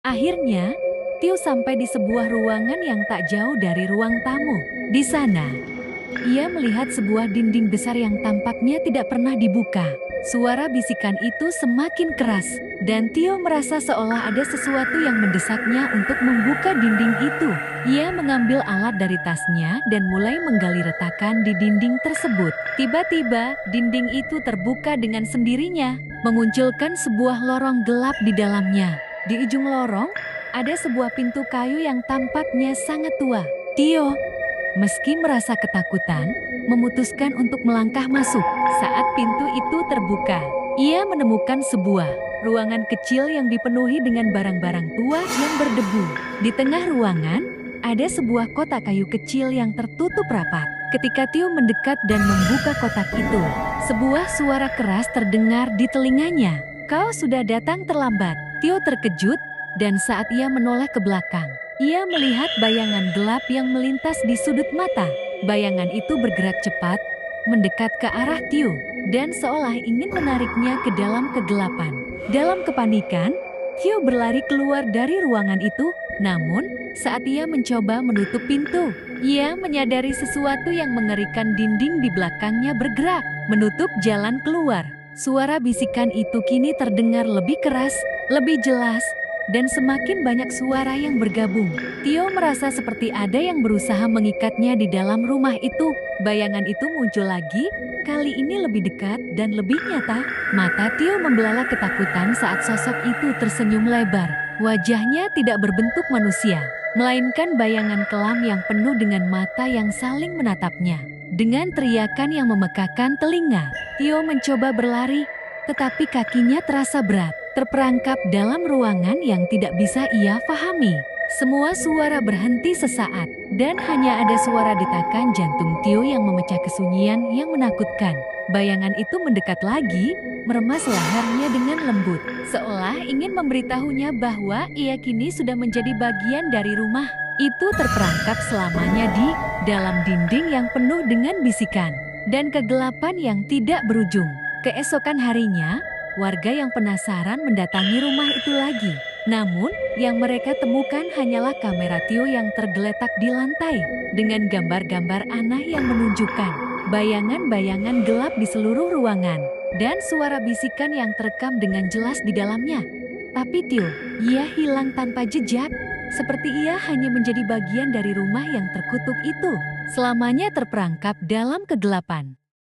Akhirnya, Tio sampai di sebuah ruangan yang tak jauh dari ruang tamu. Di sana, ia melihat sebuah dinding besar yang tampaknya tidak pernah dibuka. Suara bisikan itu semakin keras, dan Tio merasa seolah ada sesuatu yang mendesaknya untuk membuka dinding itu. Ia mengambil alat dari tasnya dan mulai menggali retakan di dinding tersebut. Tiba-tiba, dinding itu terbuka dengan sendirinya, memunculkan sebuah lorong gelap di dalamnya. Di ujung lorong, ada sebuah pintu kayu yang tampaknya sangat tua. Tio, meski merasa ketakutan, memutuskan untuk melangkah masuk. Saat pintu itu terbuka, ia menemukan sebuah ruangan kecil yang dipenuhi dengan barang-barang tua yang berdebu. Di tengah ruangan, ada sebuah kotak kayu kecil yang tertutup rapat. Ketika Tio mendekat dan membuka kotak itu, sebuah suara keras terdengar di telinganya. "Kau sudah datang terlambat." Tio terkejut, dan saat ia menoleh ke belakang, ia melihat bayangan gelap yang melintas di sudut mata. Bayangan itu bergerak cepat, mendekat ke arah Tio, dan seolah ingin menariknya ke dalam kegelapan. Dalam kepanikan, Tio berlari keluar dari ruangan itu, namun saat ia mencoba menutup pintu, ia menyadari sesuatu yang mengerikan. Dinding di belakangnya bergerak, menutup jalan keluar. Suara bisikan itu kini terdengar lebih keras, lebih jelas, dan semakin banyak suara yang bergabung. Tio merasa seperti ada yang berusaha mengikatnya di dalam rumah itu. Bayangan itu muncul lagi, kali ini lebih dekat dan lebih nyata. Mata Tio membelalak ketakutan saat sosok itu tersenyum lebar. Wajahnya tidak berbentuk manusia, melainkan bayangan kelam yang penuh dengan mata yang saling menatapnya. Dengan teriakan yang memekakan telinga, Tio mencoba berlari, tetapi kakinya terasa berat, terperangkap dalam ruangan yang tidak bisa ia pahami. Semua suara berhenti sesaat, dan hanya ada suara detakan jantung Tio yang memecah kesunyian yang menakutkan. Bayangan itu mendekat lagi, meremas lehernya dengan lembut, seolah ingin memberitahunya bahwa ia kini sudah menjadi bagian dari rumah. Itu terperangkap selamanya di dalam dinding yang penuh dengan bisikan dan kegelapan yang tidak berujung. Keesokan harinya, warga yang penasaran mendatangi rumah itu lagi. Namun, yang mereka temukan hanyalah kamera Tio yang tergeletak di lantai, dengan gambar-gambar aneh yang menunjukkan bayangan-bayangan gelap di seluruh ruangan, dan suara bisikan yang terekam dengan jelas di dalamnya. Tapi Tio, ia hilang tanpa jejak, seperti ia hanya menjadi bagian dari rumah yang terkutuk itu, selamanya terperangkap dalam kegelapan.